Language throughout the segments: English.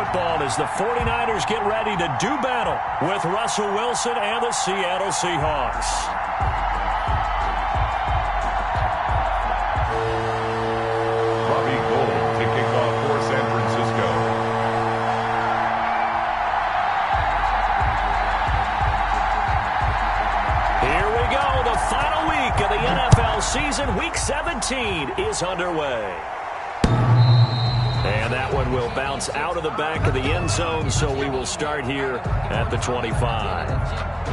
football as the 49ers get ready to do battle with Russell Wilson and the Seattle Seahawks. The NFL season, Week 17, is underway. And that one will bounce out of the back of the end zone, so we will start here at the 25.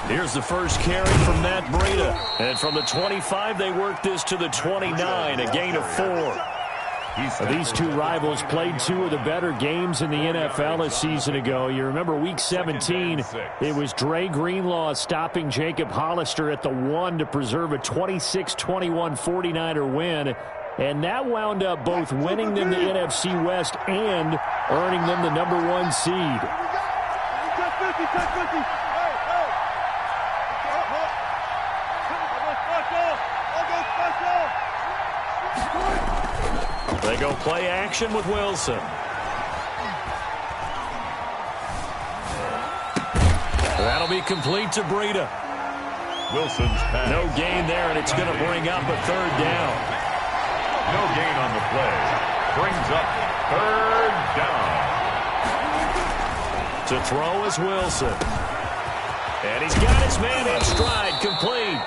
Here's the first carry from Matt Breida. And from the 25, they work this to the 29, a gain of 4. These two rivals played two of the better games in the NFL a season ago. You remember Week 17, it was Dre Greenlaw stopping Jacob Hollister at the 1 to preserve a 26-21 49er win. And that wound up both winning them the NFC West and earning them the #1 seed. They go play action with Wilson. That'll be complete to Breida. Wilson's pass. No gain there, and it's going to bring up a 3rd down. No gain on the play. Brings up 3rd down. To throw is Wilson. And he's got his man in stride, complete.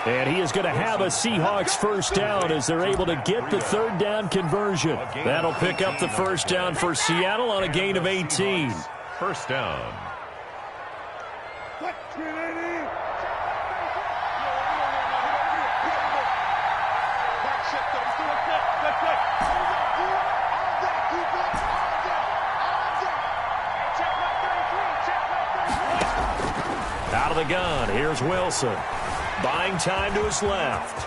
And he is going to have a Seahawks first down as they're able to get the 3rd down conversion. That'll pick up the first down for Seattle on a gain of 18. First down. Out of the gun, here's Wilson. Buying time to his left.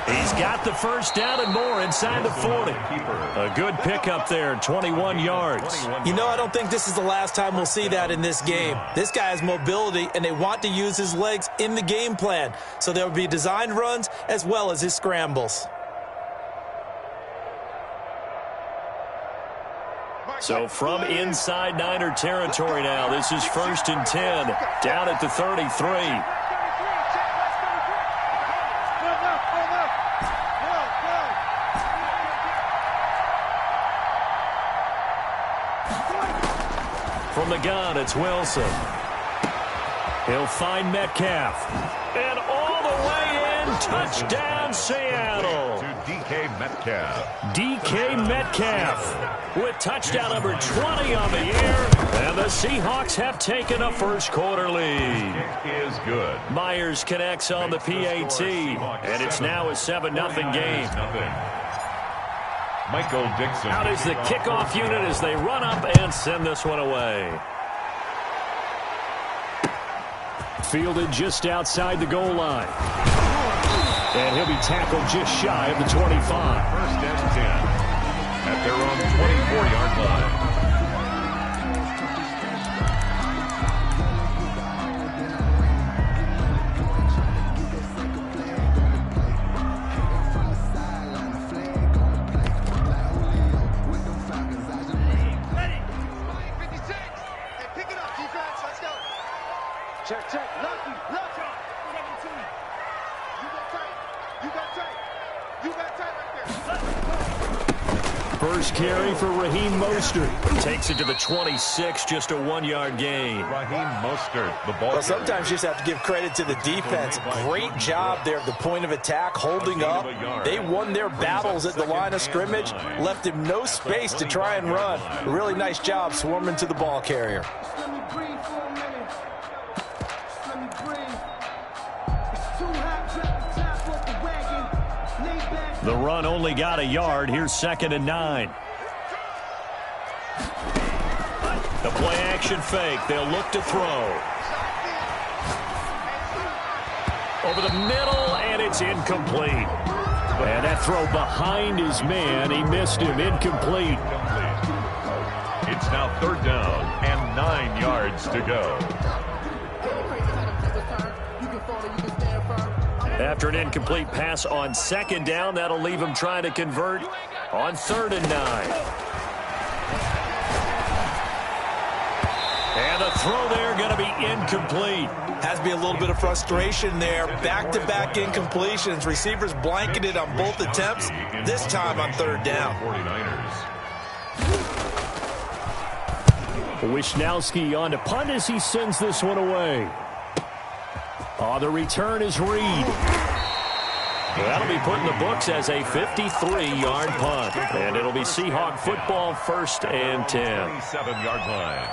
He's got the first down and more inside the 40. A good pickup there, 21 yards. You know, I don't think this is the last time we'll see that in this game. This guy has mobility, and they want to use his legs in the game plan. So there will be designed runs as well as his scrambles. So from inside Niner territory now, this is 1st and 10, down at the 33. From the gun, it's Wilson. He'll find Metcalf. And all the way in, touchdown Seattle. To DK Metcalf. DK Metcalf with touchdown number 20 on the year. And the Seahawks have taken a first-quarter lead. It is good. Myers connects on the PAT. And it's now a 7-0 game. Michael Dixon. Out is the kickoff unit as they run up and send this one away. Fielded just outside the goal line. And he'll be tackled just shy of the 25. First and 10 at their own 24-yard line. First carry for Raheem Mostert. Takes it to the 26, just a 1-yard gain. Raheem Mostert, the ball. Well, sometimes you just have to give credit to the defense. Great job there at the point of attack, holding up. They won their battles at the line of scrimmage, left him no space to try and run. Really nice job swarming to the ball carrier. The run only got a yard. Here's 2nd and 9. The play action fake. They'll look to throw. Over the middle, and it's incomplete. And that throw behind his man. He missed him. Incomplete. It's now 3rd down and 9 yards to go. After an incomplete pass on 2nd down, that'll leave him trying to convert on 3rd and 9. And the throw there going to be incomplete. Has to be a little bit of frustration there. Back-to-back incompletions. Receivers blanketed on both attempts, this time on 3rd down. 49ers. Wisnowski on to punt as he sends this one away. Oh, the return is Reed. That'll be put in the books as a 53-yard punt. And it'll be Seahawk football, 1st and 10. 27-yard line.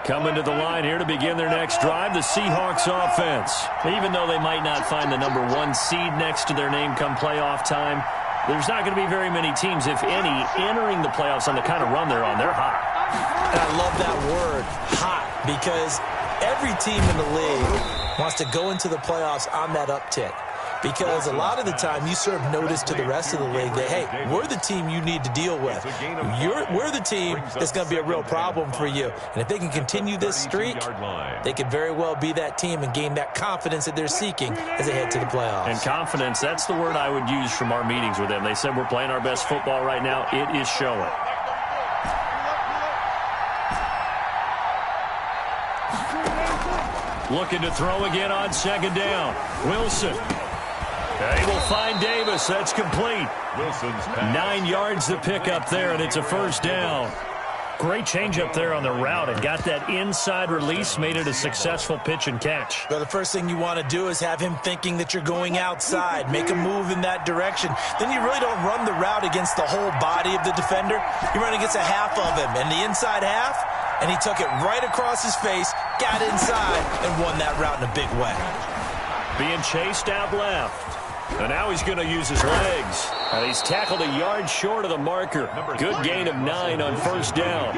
Coming to the line here to begin their next drive, the Seahawks offense. Even though they might not find the number 1 seed next to their name come playoff time, there's not going to be very many teams, if any, entering the playoffs on the kind of run they're on. They're hot. And I love that word, hot, because every team in the league wants to go into the playoffs on that uptick. Because a lot of the time you serve notice to the rest of the league that, hey, we're the team you need to deal with. We're the team that's going to be a real problem for you. And if they can continue this streak, they could very well be that team and gain that confidence that they're seeking as they head to the playoffs. And confidence, that's the word I would use from our meetings with them. They said we're playing our best football right now. It is showing. Looking to throw again on 2nd down. Wilson. They will find Davis. That's complete. Wilson's pass. 9 yards to pick up there, and it's a 1st down. Great change up there on the route and got that inside release, made it a successful pitch and catch. Well, the first thing you want to do is have him thinking that you're going outside, make a move in that direction. Then you really don't run the route against the whole body of the defender. You run against a half of him, and the inside half, and he took it right across his face, got inside, and won that route in a big way. Being chased out left. And now he's going to use his legs. And he's tackled a yard short of the marker. Good gain of 9 on 1st down.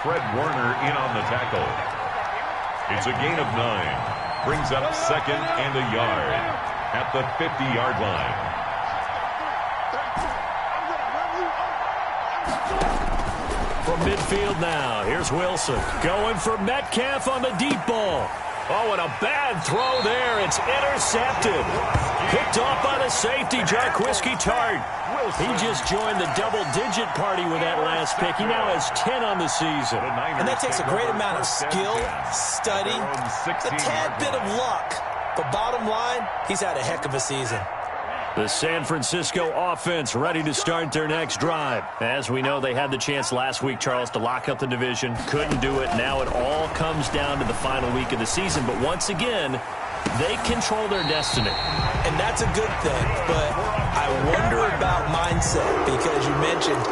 Fred Warner in on the tackle. It's a gain of 9. Brings up 2nd and a yard at the 50-yard line. From midfield now, here's Wilson. Going for Metcalf on the deep ball. Oh, and a bad throw there. It's intercepted. Picked off by the safety, Jarquiski Tart. He just joined the double-digit party with that last pick. He now has 10 on the season. And that takes a great amount of skill, study, a tad bit of luck. But bottom line, he's had a heck of a season. The San Francisco offense ready to start their next drive. As we know, they had the chance last week, Charles, to lock up the division. Couldn't do it. Now it all comes down to the final week of the season. But once again, they control their destiny. And that's a good thing. But I wonder about mindset, because you mentioned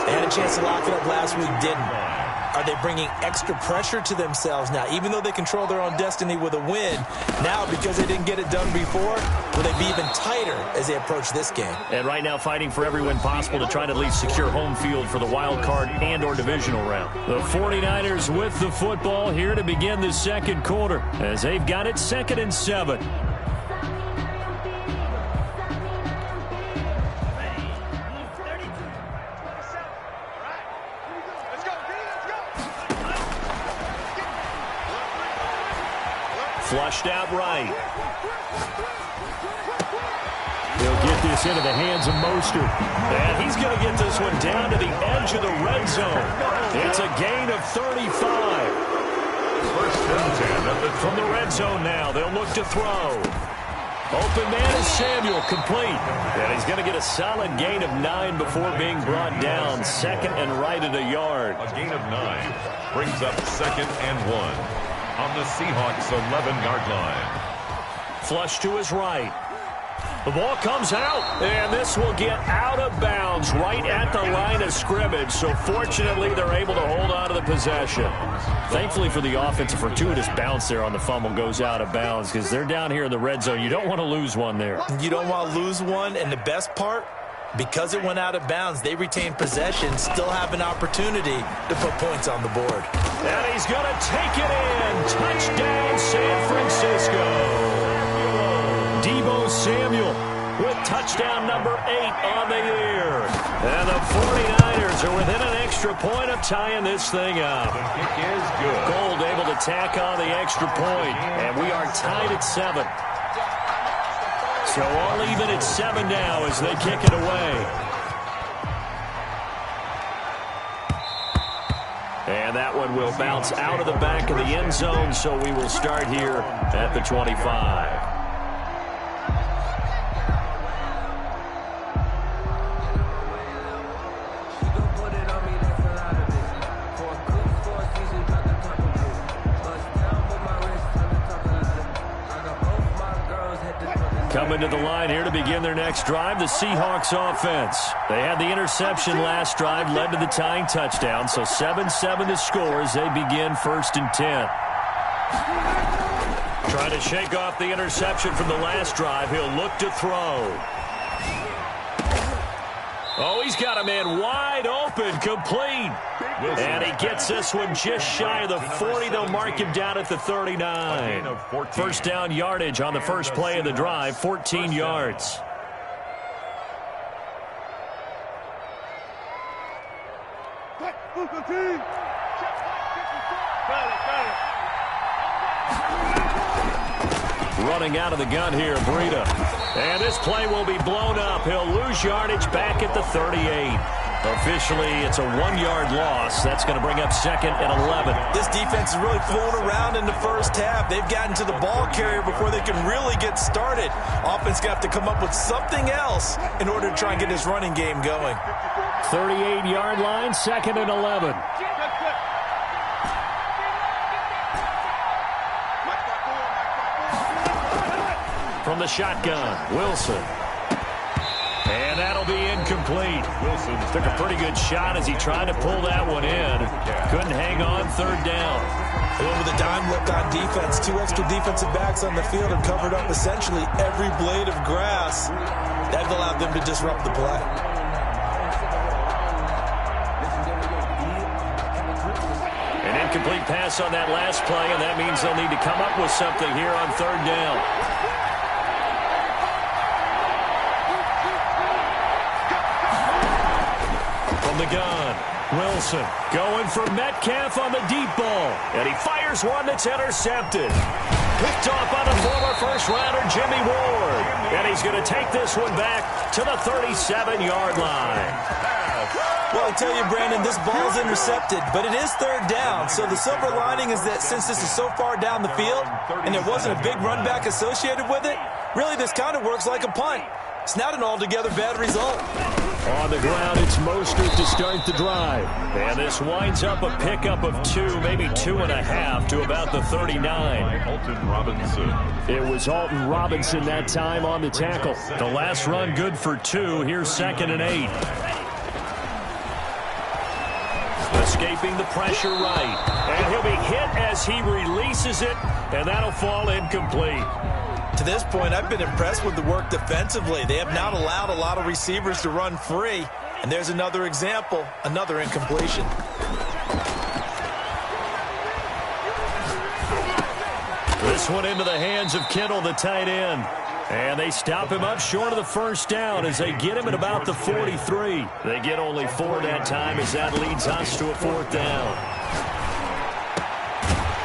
they had a chance to lock it up last week, didn't. Are they bringing extra pressure to themselves now? Even though they control their own destiny with a win, now because they didn't get it done before, will they be even tighter as they approach this game? And right now fighting for every win possible to try to at least secure home field for the wild card and or divisional round. The 49ers with the football here to begin the 2nd quarter as they've got it 2nd and 7. Flushed out right. He'll get this into the hands of Mostert. And he's going to get this one down to the edge of the red zone. It's a gain of 35. 1st and 10 at the From the red zone now, they'll look to throw. Open man is Samuel, complete. And he's going to get a solid gain of 9 before being brought down. Second and right at a yard. A gain of 9 brings up 2nd and 1 on the Seahawks' 11-yard line. Flush to his right. The ball comes out, and this will get out of bounds right at the line of scrimmage. So fortunately, they're able to hold on to the possession. Thankfully for the offense, a fortuitous bounce there on the fumble goes out of bounds because they're down here in the red zone. You don't want to lose one there. You don't want to lose one, and the best part, because it went out of bounds, they retain possession, still have an opportunity to put points on the board. And he's going to take it in. Touchdown, San Francisco. Deebo Samuel with touchdown number 8 on the year. And the 49ers are within an extra point of tying this thing up. The kick is good. Gold able to tack on the extra point, and we are tied at 7. So all even at 7 now as they kick it away. And that one will bounce out of the back of the end zone, so we will start here at the 25. Coming to the line here to begin their next drive, the Seahawks offense. They had the interception last drive, led to the tying touchdown, so 7-7 to score as they begin 1st and 10. Trying to shake off the interception from the last drive. He'll look to throw. Oh, he's got a man wide open, complete. And he gets this one just shy of the 40. They'll mark him down at the 39. First down yardage on the first play of the drive, 14 yards. Running out of the gun here, Breida. And this play will be blown up. He'll lose yardage back at the 38. Officially, it's a 1-yard loss. That's going to bring up 2nd and 11. This defense is really flown around in the first half. They've gotten to the ball carrier before they can really get started. Offense got to come up with something else in order to try and get this running game going. 38-yard line, 2nd and 11. From the shotgun, Wilson. And that'll be incomplete. Wilson took a pretty good shot as he tried to pull that one in. Couldn't hang on, 3rd down. Over the dime look on defense. 2 extra defensive backs on the field and covered up essentially every blade of grass. That allowed them to disrupt the play. An incomplete pass on that last play, and that means they'll need to come up with something here on 3rd down. The gun. Wilson going for Metcalf on the deep ball. And he fires one that's intercepted. Picked off by the former first-rounder Jimmy Ward. And he's going to take this one back to the 37-yard line. Well, I tell you, Brandon, this ball's intercepted, but it is 3rd down. So the silver lining is that since this is so far down the field and there wasn't a big run back associated with it, really this kind of works like a punt. It's not an altogether bad result. On the ground, it's Mostert to start the drive. And this winds up a pickup of 2, maybe 2.5 to about the 39. Alton Robinson. It was Alton Robinson that time on the tackle. The last run good for 2. Here's 2nd and 8. Escaping the pressure right. And he'll be hit as he releases it, and that'll fall incomplete. To this point, I've been impressed with the work defensively. They have not allowed a lot of receivers to run free. And there's another example, another incompletion. This one into the hands of Kittle, the tight end. And they stop him up short of the first down as they get him at about the 43. They get only 4 that time as that leads us to a 4th down.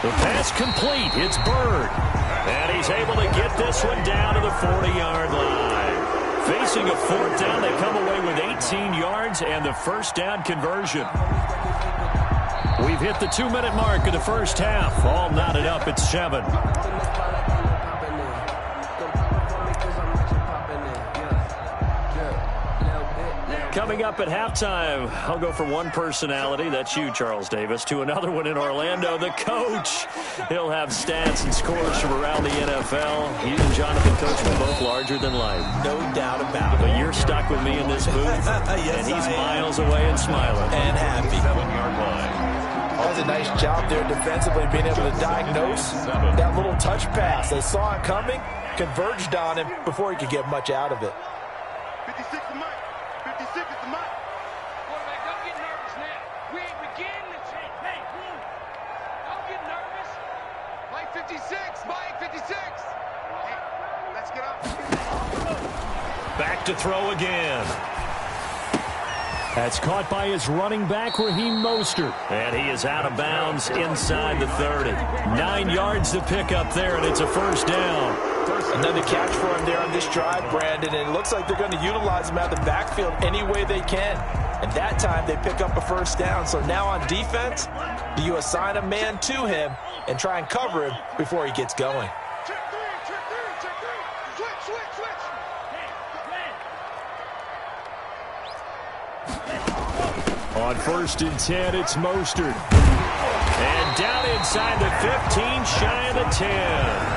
The pass complete. It's Bird. And he's able to get this one down to the 40-yard line. Facing a 4th down, they come away with 18 yards and the first down conversion. We've hit the 2-minute mark of the first half. All knotted up at 7. Coming up at halftime, I'll go from one personality, that's you, Charles Davis, to another one in Orlando, the coach. He'll have stats and scores from around the NFL. He and Jonathan Coachman both larger than life. No doubt about it. But you're stuck with me in this booth, yes, and he's miles away and smiling. And happy. 7-yard line. That was a nice job there defensively, being able to diagnose that little touch pass. They saw it coming, converged on him before he could get much out of it. 56 is Mike. 56 is the Mike. Quarterback, don't get nervous now. We ain't beginning to change. Hey, don't get nervous. Mike 56. Mike 56. Hey, let's get up. Back to throw again. That's caught by his running back, Raheem Mostert. And he is out of bounds inside the 30. 9 yards to pick up there, and it's a first down. Another catch for him there on this drive, Brandon, and it looks like they're going to utilize him out of the backfield any way they can. And that time they pick up a first down. So now on defense, do you assign a man to him and try and cover him before he gets going? Check three. Switch. On 1st and 10, it's Mostert. And down inside the 15, shy of the 10.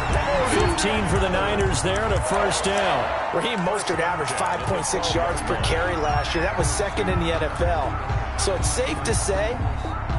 15 for the Niners there and a first down. Raheem Mostert averaged 5.6 yards per carry last year. That was second in the NFL. So it's safe to say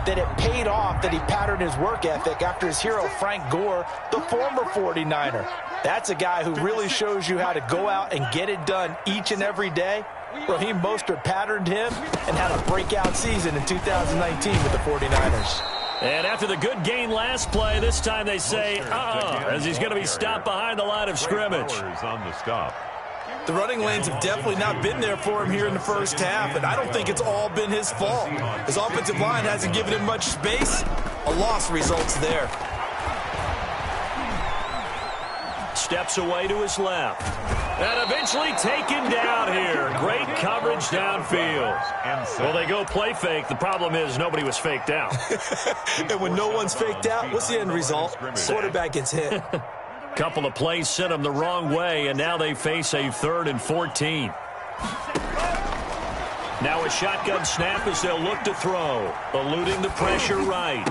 that it paid off that he patterned his work ethic after his hero Frank Gore, the former 49er. That's a guy who really shows you how to go out and get it done each and every day. Raheem Mostert patterned him and had a breakout season in 2019 with the 49ers. And after the good gain last play, this time they say, as he's going to be stopped behind the line of scrimmage. On the stop. The running lanes have definitely not been there for him here in the first half, and I don't think it's all been his fault. His offensive line hasn't given him much space. A loss results there. Steps away to his left. And eventually taken down here. Great coverage downfield. Well, they go play fake. The problem is nobody was faked out. And when no one's faked out, what's the end result? Quarterback gets hit. Couple of plays sent them the wrong way, and now they face a 3rd and 14. Now a shotgun snap as they'll look to throw. Eluding the pressure right.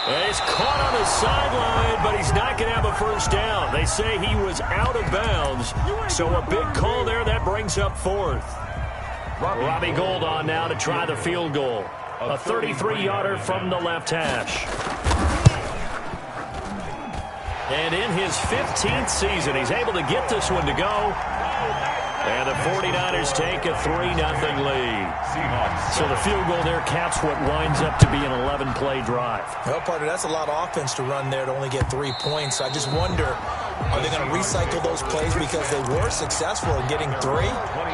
And he's caught on the sideline, but he's not going to have a first down. They say he was out of bounds, so a big call there. That brings up 4th. Robbie Gould on now to try the field goal. A 33-yarder from the left hash. And in his 15th season, he's able to get this one to go. And the 49ers take a 3-0 lead. So the field goal there caps what winds up to be an 11-play drive. Well, partner, that's a lot of offense to run there to only get 3 points. I just wonder, are they going to recycle those plays because they were successful in getting 3?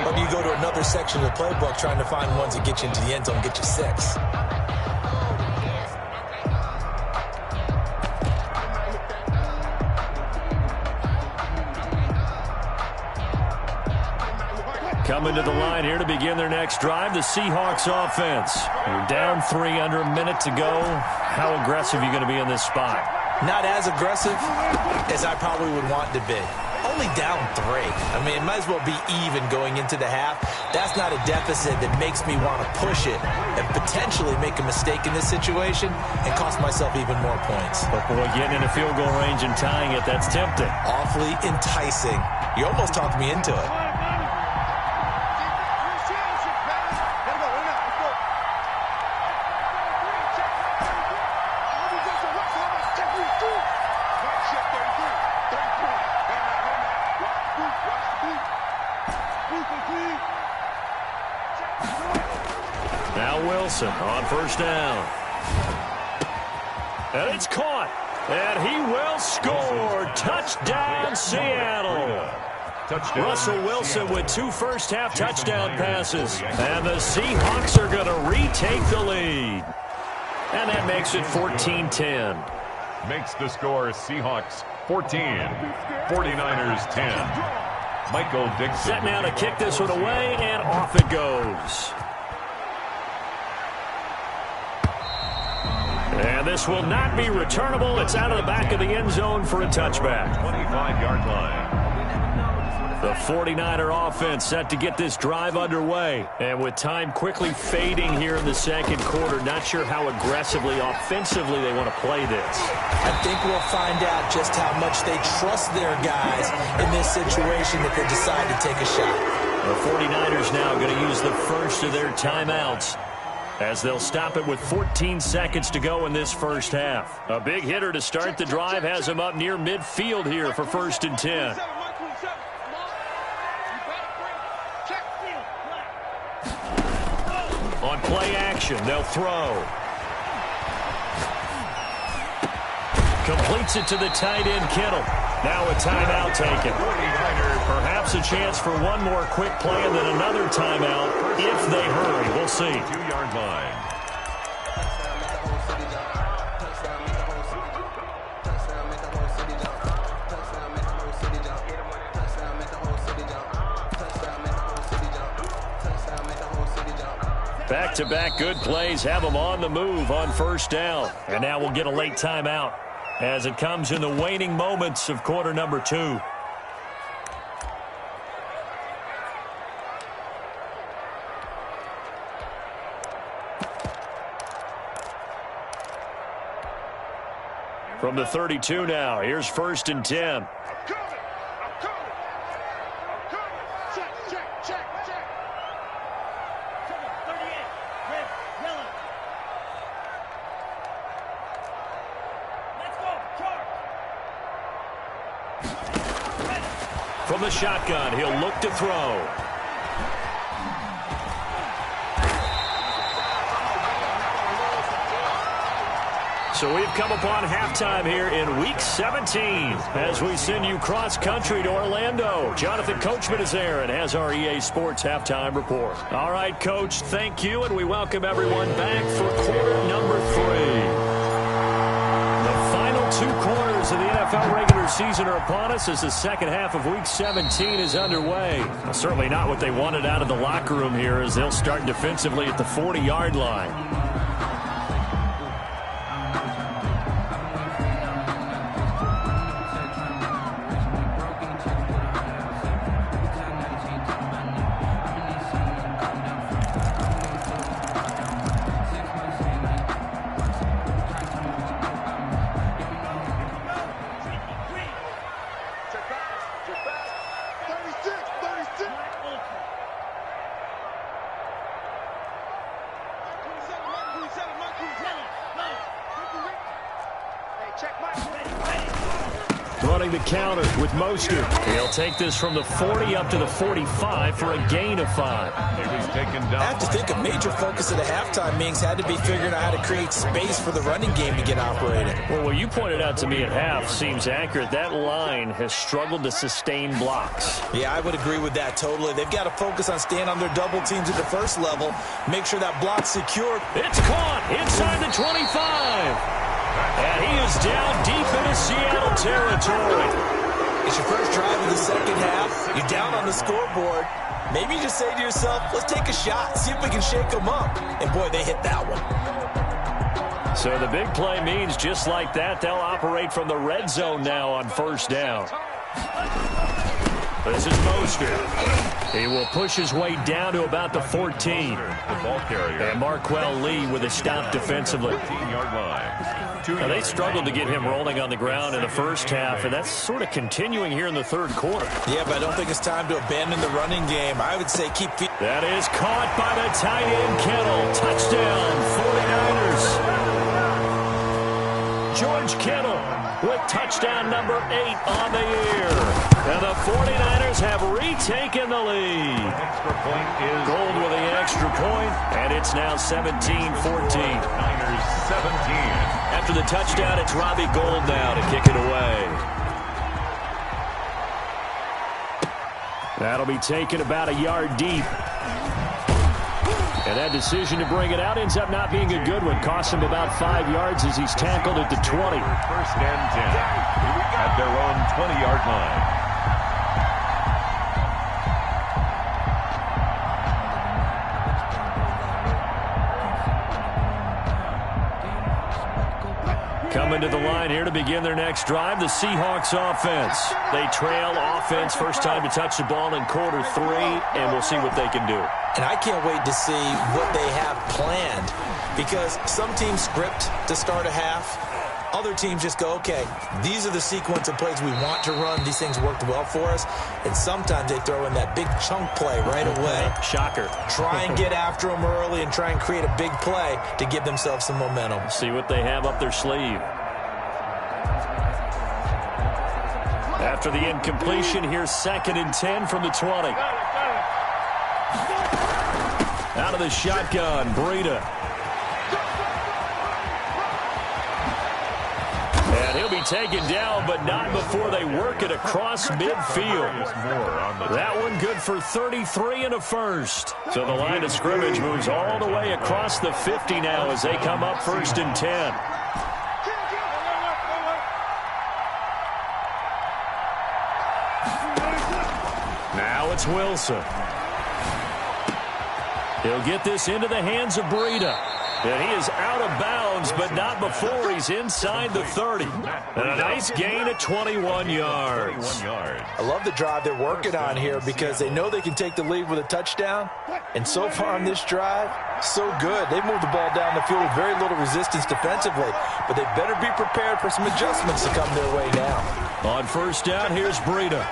Or do you go to another section of the playbook trying to find ones that get you into the end zone and get you 6? Coming to the line here to begin their next drive, the Seahawks offense. You're down 3 under a minute to go. How aggressive are you going to be in this spot? Not as aggressive as I probably would want to be. Only down 3. I mean, it might as well be even going into the half. That's not a deficit that makes me want to push it and potentially make a mistake in this situation and cost myself even more points. But boy, getting in a field goal range and tying it, that's tempting. Awfully enticing. You almost talked me into it. Now Wilson on first down. And it's caught. And he will score. Touchdown, Seattle. Russell Wilson with 2 first-half touchdown passes. And the Seahawks are going to retake the lead. And that makes it 14-10. Makes the score Seahawks 14, 49ers 10. Michael Dixon. Set now to kick this one away, and off it goes. And this will not be returnable. It's out of the back of the end zone for a touchback. 25-yard line. The 49er offense set to get this drive underway. And with time quickly fading here in the second quarter, not sure how aggressively, offensively they want to play this. I think we'll find out just how much they trust their guys in this situation that they decide to take a shot. The 49ers now going to use the first of their timeouts, as they'll stop it with 14 seconds to go in this first half. A big hitter to start the drive has him up near midfield here for 1st and 10. On play action, they'll throw. Completes it to the tight end, Kittle. Now a timeout taken. Perhaps a chance for one more quick play and then another timeout if they hurry. We'll see. 2-yard line. Back-to-back good plays have them on the move on 1st down. And now we'll get a late timeout as it comes in the waning moments of quarter number 2. From the 32 now, here's 1st and 10. From the shotgun, he'll look to throw. So we've come upon halftime here in Week 17 as we send you cross-country to Orlando. Jonathan Coachman is there and has our EA Sports Halftime Report. All right, Coach, thank you, and we welcome everyone back for quarter number 3. The final 2 quarters of the NFL regular season are upon us as the second half of Week 17 is underway. Well, certainly not what they wanted out of the locker room here as they'll start defensively at the 40-yard line. Running the counter with Mostert. He'll take this from the 40 up to the 45 for a gain of 5. I have to think a major focus of the halftime meetings had to be figuring out how to create space for the running game to get operated. Well, what you pointed out to me at half seems accurate. That line has struggled to sustain blocks. Yeah, I would agree with that totally. They've got to focus on staying on their double teams at the first level, make sure that block's secured. It's caught inside the 25. And he is down deep into Seattle territory. It's your first drive of the second half. You're down on the scoreboard. Maybe you just say to yourself, let's take a shot, see if we can shake them up. And, boy, they hit that one. So the big play means just like that, they'll operate from the red zone now on 1st down. This is Mostert. He will push his way down to about the 14. And Marquell Lee with a stop defensively. 15-yard line. Now, they struggled to get him rolling on the ground in the first half, and that's sort of continuing here in the third quarter. Yeah, but I don't think it's time to abandon the running game. I would say keep... That is caught by the tight end, Kittle. Touchdown, 49ers. George Kittle with touchdown number 8 on the year. And the 49ers have retaken the lead. Extra point is Gold with the extra point, and it's now 17-14. Niners 17. After the touchdown, it's Robbie Gould now to kick it away. That'll be taken about a yard deep. And that decision to bring it out ends up not being a good one. Costs him about 5 yards as he's tackled at the 20. 1st and 10 at their own 20-yard line. Coming to the line here to begin their next drive, the Seahawks offense. They trail offense, first time to touch the ball in quarter 3, and we'll see what they can do. And I can't wait to see what they have planned, because some teams script to start a half. Other teams just go, okay, these are the sequence of plays we want to run. These things worked well for us. And sometimes they throw in that big chunk play right away. Shocker. Try and get after them early and try and create a big play to give themselves some momentum. See what they have up their sleeve. After the incompletion, here's 2nd and 10 from the 20. Out of the shotgun, Breida. And he'll be taken down, but not before they work it across midfield. That one good for 33 and a first. So the line of scrimmage moves all the way across the 50 now as they come up 1st and 10. Now it's Wilson. He'll get this into the hands of Breida. And he is out of bounds, but not before he's inside the 30. And a nice gain of 21 yards. I love the drive they're working on here because they know they can take the lead with a touchdown. And so far on this drive, so good. They moved the ball down the field with very little resistance defensively. But they better be prepared for some adjustments to come their way now. On 1st down, here's Breida.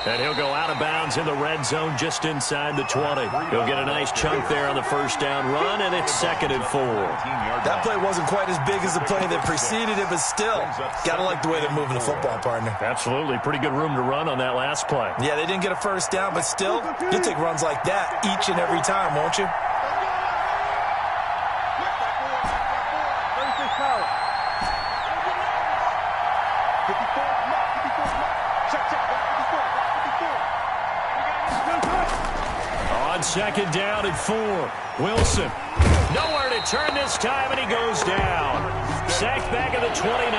And he'll go out of bounds in the red zone just inside the 20. He'll get a nice chunk there on the 1st down run, and it's 2nd and 4. That play wasn't quite as big as the play that preceded it, but still, got to like the way they're moving the football, partner. Absolutely. Pretty good room to run on that last play. Yeah, they didn't get a 1st down, but still, you'll take runs like that each and every time, won't you? On 2nd down and 4. Wilson. Nowhere to turn this time, and he goes down. Sacked back at the 29.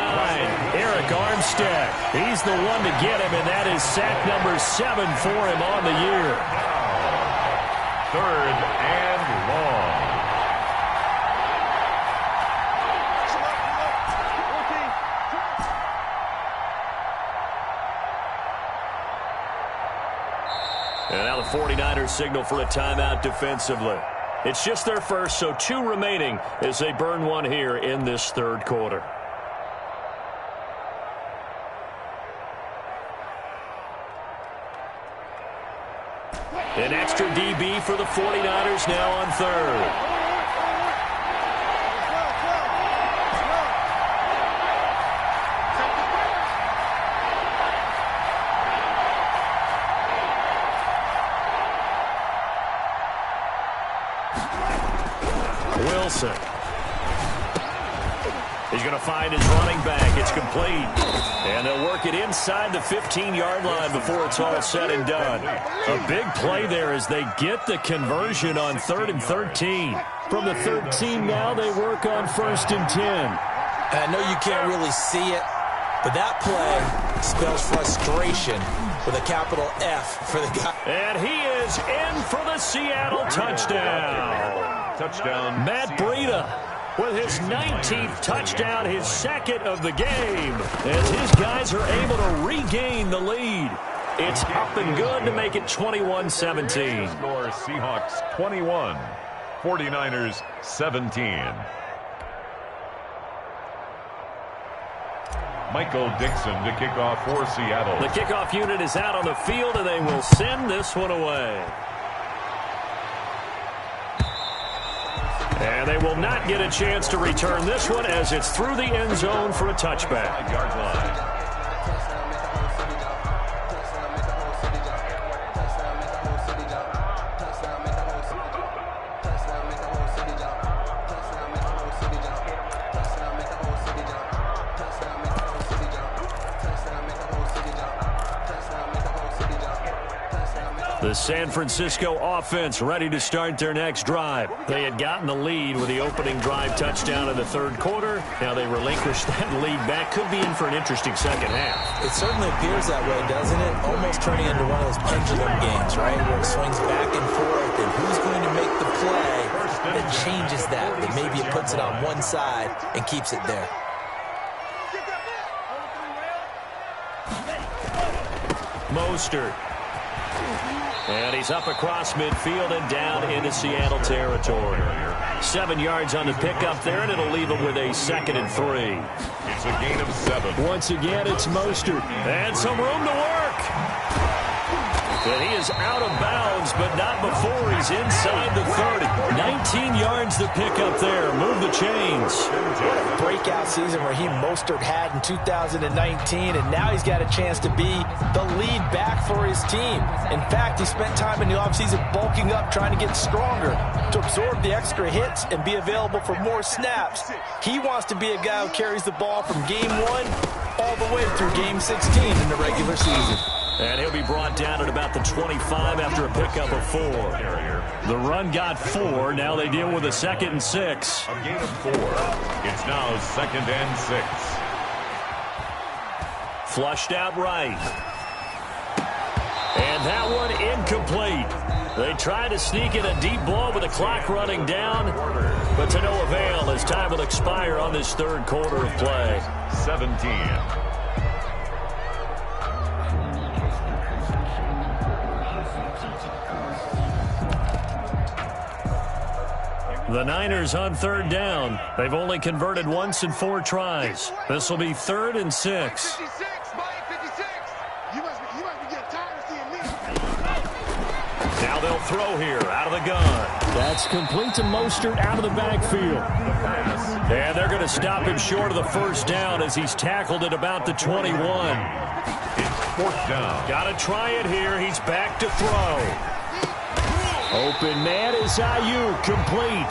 Eric Armstead. He's the one to get him, and that is sack number 7 for him on the year. 3rd and long. And now the 49ers signal for a timeout defensively. It's just their first, so 2 remaining as they burn one here in this 3rd quarter. An extra DB for the 49ers now on 3rd. Wilson. He's going to find his running back. It's complete. And they'll work it inside the 15-yard line before it's all said and done. A big play there as they get the conversion on 3rd and 13. From the 13 now, they work on 1st and 10. And I know you can't really see it, but that play spells frustration with a capital F for the guy. And he is in for the Seattle touchdown. Matt Breida with his 19th touchdown, his 2nd of the game, as his guys are able to regain the lead. It's up and good to make it 21-17. Score Seahawks 21, 49ers 17. Michael Dixon to kick off for Seattle. The kickoff unit is out on the field, and they will send this one away. And they will not get a chance to return this one as it's through the end zone for a touchback. 5-yard line. The San Francisco offense ready to start their next drive. They had gotten the lead with the opening drive touchdown in the 3rd quarter. Now they relinquish that lead back. Could be in for an interesting second half. It certainly appears that way, doesn't it? Almost turning into one of those pendulum games, right? Where it swings back and forth, and who's going to make the play that changes that maybe it puts it on one side and keeps it there. Mostert. And he's up across midfield and down into Seattle territory. 7 yards on the pickup there, and it'll leave him with a 2nd and 3. It's a gain of 7. Once again, it's Mostert. And some room to work. And he is out of bounds, but not before he's inside the 30. 19 yards to pick up there. Move the chains. Breakout season Raheem Mostert had in 2019, and now he's got a chance to be the lead back for his team. In fact, he spent time in the offseason bulking up, trying to get stronger to absorb the extra hits and be available for more snaps. He wants to be a guy who carries the ball from game 1 all the way through game 16 in the regular season. And he'll be brought down at about the 25 after a pickup of 4. The run got 4. Now they deal with a 2nd and 6. A gain of 4. It's now 2nd and 6. Flushed out right. And that one incomplete. They try to sneak in a deep ball with the clock running down, but to no avail as time will expire on this 3rd quarter of play. 17. The Niners on 3rd down. They've only converted once in 4 tries. This will be 3rd and 6. 56, Mike, 56. You must be getting tired of seeing me. Now they'll throw here out of the gun. That's complete to Mostert out of the backfield. And they're going to stop him short of the 1st down as he's tackled at about the 21. It's 4th down. Got to try it here. He's back to throw. Open man is Ayuk, complete.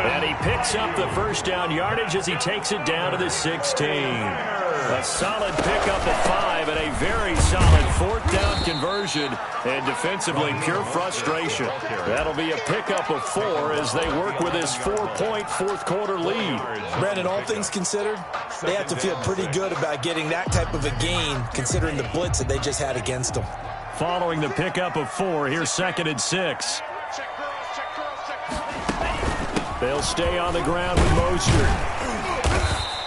And he picks up the 1st down yardage as he takes it down to the 16. A solid pickup of 5 and a very solid 4th down conversion. And defensively, pure frustration. That'll be a pickup of 4 as they work with this 4-point 4th quarter lead. Brandon, all things considered, they have to feel pretty good about getting that type of a gain considering the blitz that they just had against them. Following the pickup of 4, here's 2nd and 6. They'll stay on the ground with Mostert.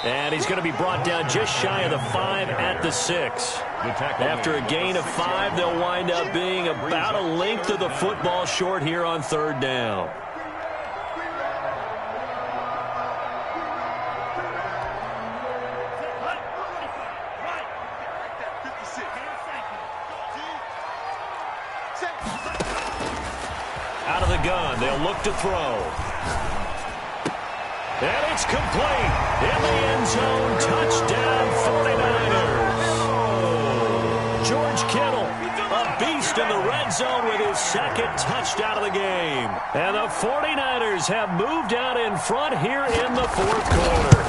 And he's going to be brought down just shy of the 5 at the 6. After a gain of 5, they'll wind up being about a length of the football short here on 3rd down. Out of the gun, they'll look to throw. And it's complete. In the end zone, touchdown 49ers. George Kittle, a beast in the red zone with his 2nd touchdown of the game. And the 49ers have moved out in front here in the 4th quarter.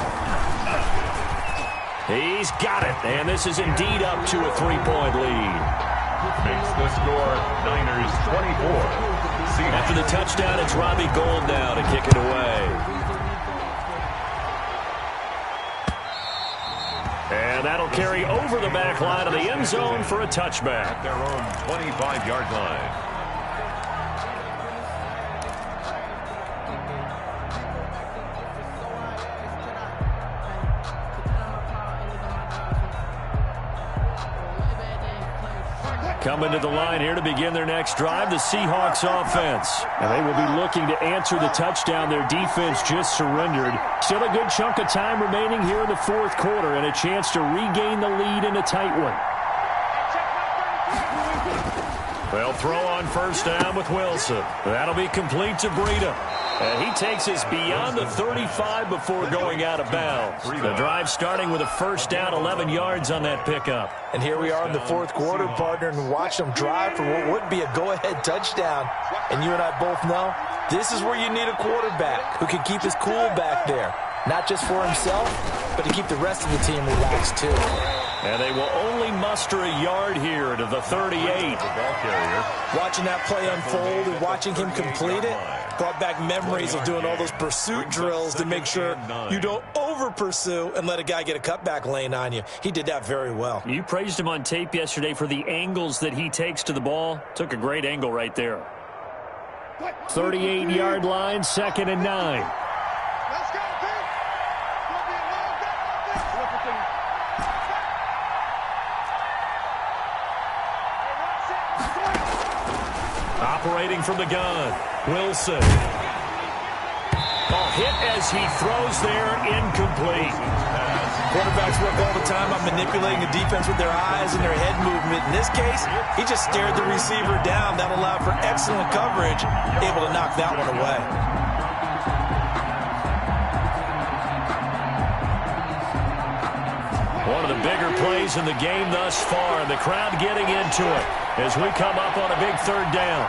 He's got it, and this is indeed up to a 3-point lead. Makes the score Niners 24. After the touchdown, it's Robbie Gould now to kick it away. And that'll carry over the back line of the end zone for a touchback. Their own 25-yard line. Coming to the line here to begin their next drive, the Seahawks offense. And they will be looking to answer the touchdown their defense just surrendered. Still a good chunk of time remaining here in the 4th quarter and a chance to regain the lead in a tight one. They'll throw on 1st down with Wilson. That'll be complete to Breida. And he takes us beyond the 35 before going out of bounds. The drive starting with a 1st down, 11 yards on that pickup. And here we are in the 4th quarter, partner, and watch them drive for what would be a go-ahead touchdown. And you and I both know this is where you need a quarterback who can keep his cool back there. Not just for himself, but to keep the rest of the team relaxed, too. And they will only muster a yard here to the 38. Watching that play unfold and watching him complete it brought back memories of doing all those pursuit drills to make sure you don't over-pursue and let a guy get a cutback lane on you. He did that very well. You praised him on tape yesterday for the angles that he takes to the ball. Took a great angle right there. 38-yard line, 2nd and 9. Let's go, Pete. Gonna be a long day. Operating from the gun, Wilson. Hit as he throws there, incomplete. Quarterbacks work all the time on manipulating the defense with their eyes and their head movement. In this case, he just stared the receiver down. That allowed for excellent coverage, able to knock that one away. One of the bigger plays in the game thus far, and the crowd getting into it as we come up on a big third down.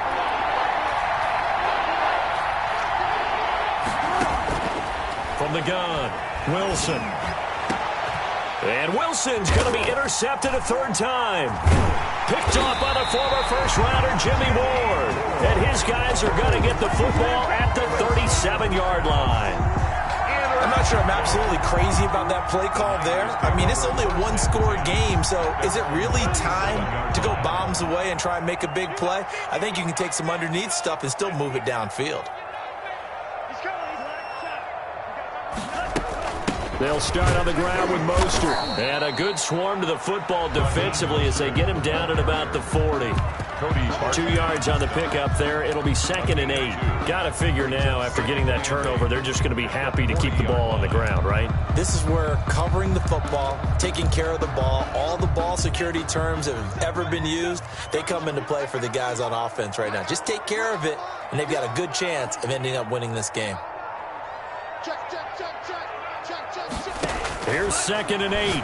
From the gun, Wilson. And Wilson's going to be intercepted a third time. Picked off by the former first-rounder Jimmy Ward. And his guys are going to get the football at the 37-yard line. I'm not sure I'm absolutely crazy about that play call there. I mean, it's only a one-score game, so is it really time to go bombs away and try and make a big play? I think you can take some underneath stuff and still move it downfield. They'll start on the ground with Mostert. And a good swarm to the football defensively as they get him down at about the 40. 2 yards on the pickup there. It'll be 2nd and 8. Got to figure now, after getting that turnover, they're just going to be happy to keep the ball on the ground, right? This is where covering the football, taking care of the ball, all the ball security terms that have ever been used, they come into play for the guys on offense right now. Just take care of it, and they've got a good chance of ending up winning this game. Here's 2nd and 8.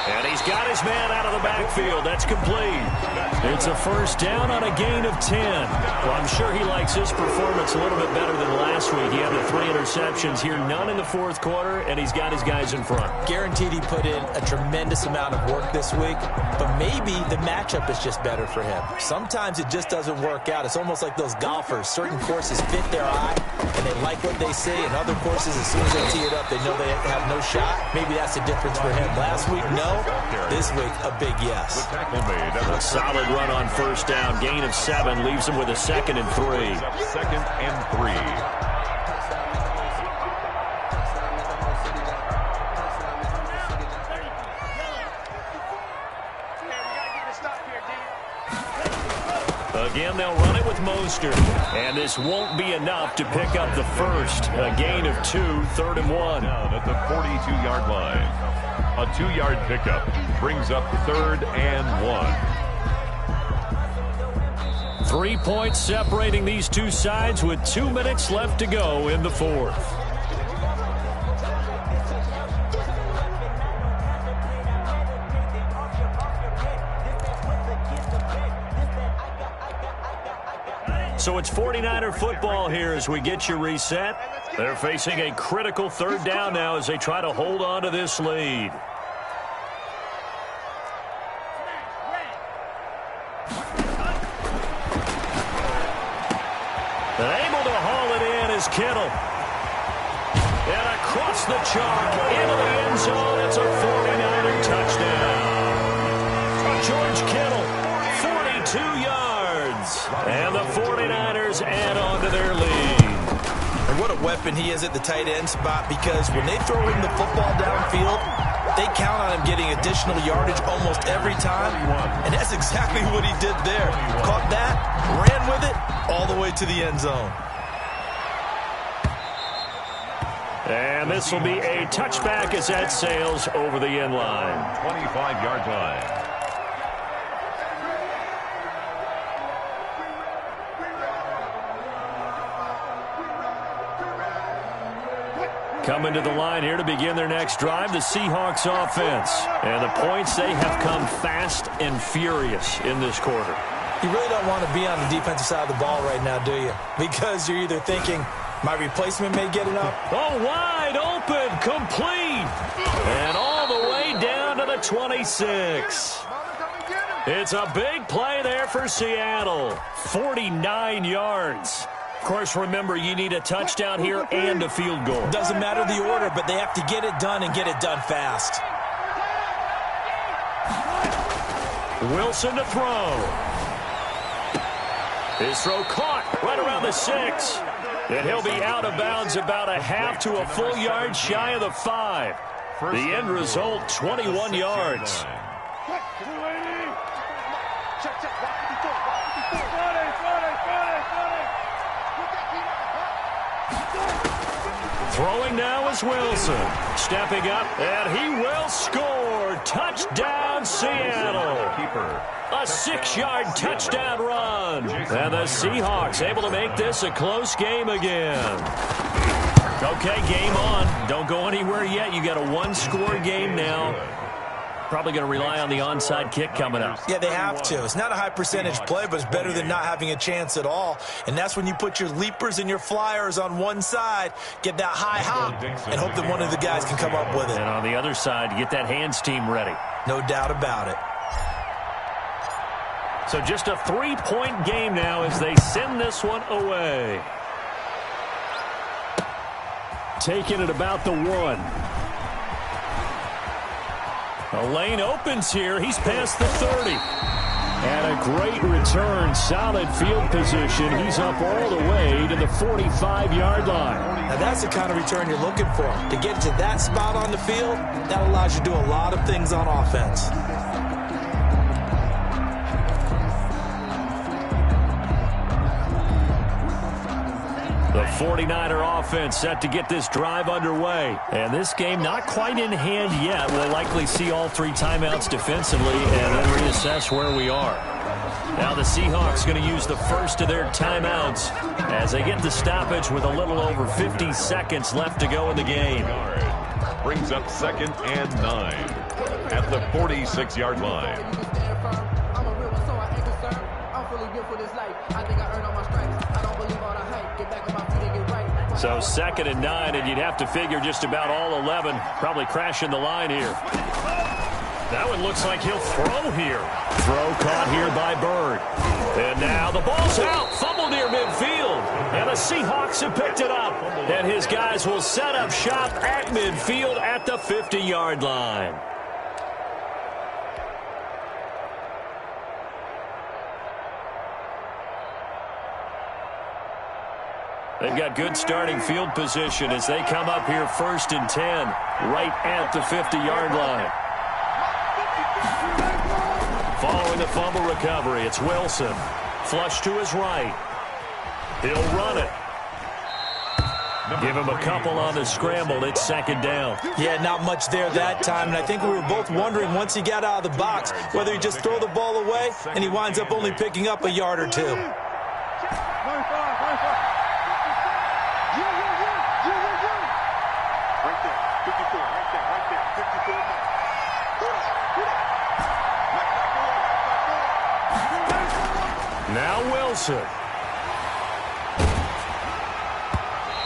And he's got his man out of the backfield. That's complete. It's a first down on a gain of 10. Well, I'm sure he likes his performance a little bit better than last week. He had the 3 interceptions here, none in the fourth quarter, and he's got his guys in front. Guaranteed he put in a tremendous amount of work this week, but maybe the matchup is just better for him. Sometimes it just doesn't work out. It's almost like those golfers. Certain courses fit their eye, and they like what they see, and other courses, as soon as they tee it up, they know they have no shot. Maybe that's the difference for him. Last week, no. This week, a big yes. A solid run on first down. Gain of 7 leaves him with a 2nd and 3. 2nd and 3. Again, they'll run it with Mostert. And this won't be enough to pick up the first. A gain of 2, 3rd and 1. Down at the 42-yard line. A 2-yard pickup brings up 3rd and 1. 3 points separating these two sides with 2 minutes left to go in the fourth. So it's 49er football here as we get you reset. They're facing a critical third down now as they try to hold on to this lead. And able to haul it in is Kittle. And across the chalk into the end zone. It's a 49er touchdown. George Kittle, 42 yards. And the 49ers add on to their lead. And what a weapon he is at the tight end spot, because when they throw him the football downfield, they count on him getting additional yardage almost every time. And that's exactly what he did there. Caught that, ran with it, all the way to the end zone. And this will be a touchback as that sails over the end line. 25-yard line. Coming to the line here to begin their next drive, the Seahawks offense. And the points, they have come fast and furious in this quarter. You really don't want to be on the defensive side of the ball right now, do you? Because you're either thinking, my replacement may get it up. Oh, wide open, complete. And all the way down to the 26. It's a big play there for Seattle. 49 yards. Of course, remember, you need a touchdown here and a field goal. Doesn't matter the order, but they have to get it done and get it done fast. Wilson to throw. His throw caught right around the 6. And he'll be out of bounds about a half to a full yard shy of the 5. The end result, 21 yards. Throwing now is Wilson. Stepping up, and he will score. Touchdown, Seattle. A 6-yard touchdown run. And the Seahawks able to make this a close game again. Okay, game on. Don't go anywhere yet. You got a one-score game now. Probably going to rely on the onside kick coming up. Yeah, they have to. It's not a high percentage play, but it's better than not having a chance at all. And that's when you put your leapers and your flyers on one side, get that high hop, and hope that one of the guys can come up with it. And on the other side, get that hands team ready. No doubt about it. So just a 3-point game now as they send this one away. Taking it about the 1. The lane opens here. He's past the 30. And a great return. Solid field position. He's up all the way to the 45-yard line. Now that's the kind of return you're looking for. To get to that spot on the field, that allows you to do a lot of things on offense. The 49er offense set to get this drive underway. And this game not quite in hand yet. We'll likely see all 3 timeouts defensively and then reassess where we are. Now the Seahawks going to use the first of their timeouts as they get the stoppage with a little over 50 seconds left to go in the game. Brings up 2nd and 9 at the 46-yard line. So 2nd and 9, and you'd have to figure just about all 11 probably crashing the line here. That one looks like he'll throw here. Throw caught here by Bird. And now the ball's out. Fumble near midfield. And the Seahawks have picked it up. And his guys will set up shop at midfield at the 50-yard line. They've got good starting field position as they come up here 1st and 10, right at the 50-yard line. Following the fumble recovery, it's Wilson. Flush to his right. He'll run it. Give him a couple on the scramble. It's 2nd down. Yeah, not much there that time. And I think we were both wondering once he got out of the box whether he just throw the ball away and he winds up only picking up a yard or 2. Now Wilson.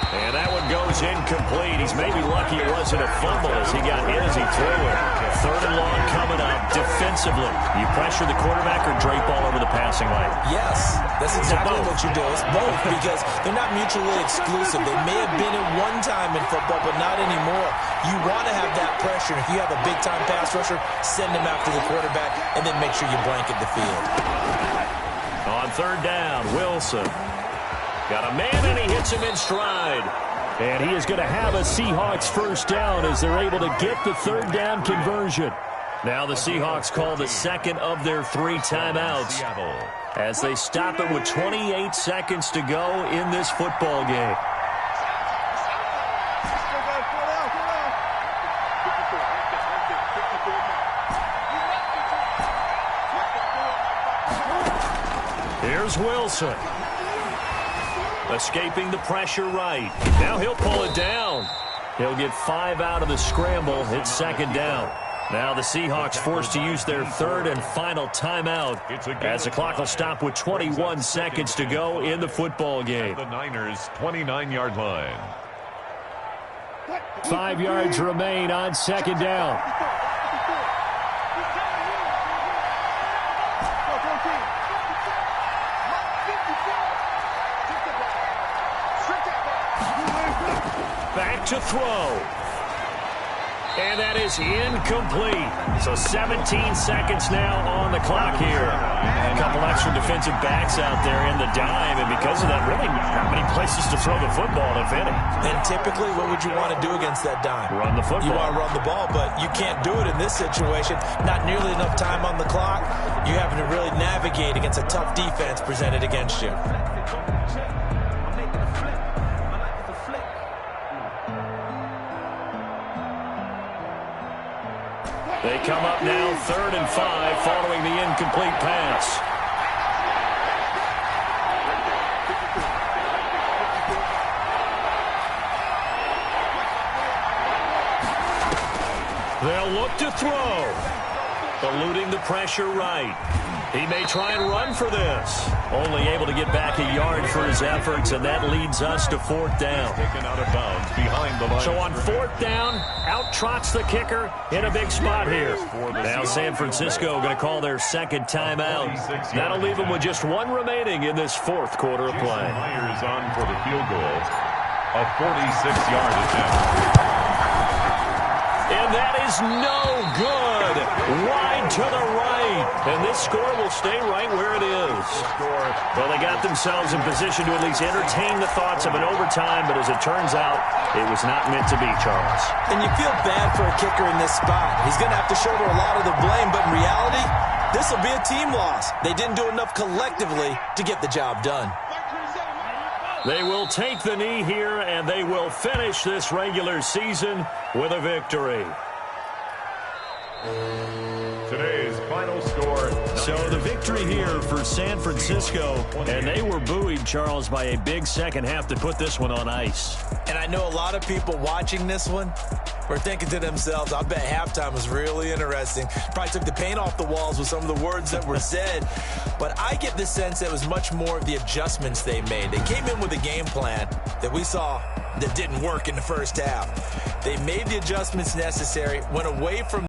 And that one goes incomplete. He's maybe lucky it wasn't a fumble as he got in as he threw it. 3rd and long coming up defensively. You pressure the quarterback or drape all over the passing lane? Yes, that's exactly what you do. It's both because they're not mutually exclusive. They may have been at one time in football, but not anymore. You want to have that pressure. If you have a big-time pass rusher, send him after the quarterback and then make sure you blanket the field. On 3rd down, Wilson. Got a man, and he hits him in stride. And he is going to have a Seahawks 1st down as they're able to get the 3rd down conversion. Now the Seahawks call the 2nd of their 3 timeouts as they stop it with 28 seconds to go in this football game. Here's Wilson. Escaping the pressure right. Now he'll pull it down. He'll get 5 out of the scramble. It's 2nd down. Now the Seahawks forced to use their 3rd and final timeout as the clock will stop with 21 seconds to go in the football game. The Niners' 29-yard line. 5 yards remain on 2nd down. Back to throw. And that is incomplete. So 17 seconds now on the clock here. A couple extra defensive backs out there in the dime, and because of that, really not many places to throw the football, if any. And typically, what would you want to do against that dime? Run the football. You want to run the ball, but you can't do it in this situation. Not nearly enough time on the clock. You're having to really navigate against a tough defense presented against you. They come up now 3rd and 5 following the incomplete pass. They'll look to throw. Eluding the pressure right. He may try and run for this. Only able to get back a yard for his efforts, and that leads us to 4th down. Taken out of bounds behind the line. So on 4th down, out trots the kicker in a big spot here. Now San Francisco going to call their 2nd timeout. That'll leave them with just 1 remaining in this 4th quarter of play. Myers on for the field goal. A 46-yard attempt. And that is no good. Wide to the right. And this score will stay right where it is. Well, they got themselves in position to at least entertain the thoughts of an overtime, but as it turns out, it was not meant to be, Charles. And you feel bad for a kicker in this spot. He's going to have to shoulder a lot of the blame, but in reality, this will be a team loss. They didn't do enough collectively to get the job done. They will take the knee here, and they will finish this regular season with a victory. Today's final score. So the victory here for San Francisco, and they were buoyed, Charles, by a big second half to put this one on ice. And I know a lot of people watching this one were thinking to themselves, I bet halftime was really interesting. Probably took the paint off the walls with some of the words that were said. But I get the sense that it was much more of the adjustments they made. They came in with a game plan that we saw that didn't work in the first half. They made the adjustments necessary, went away from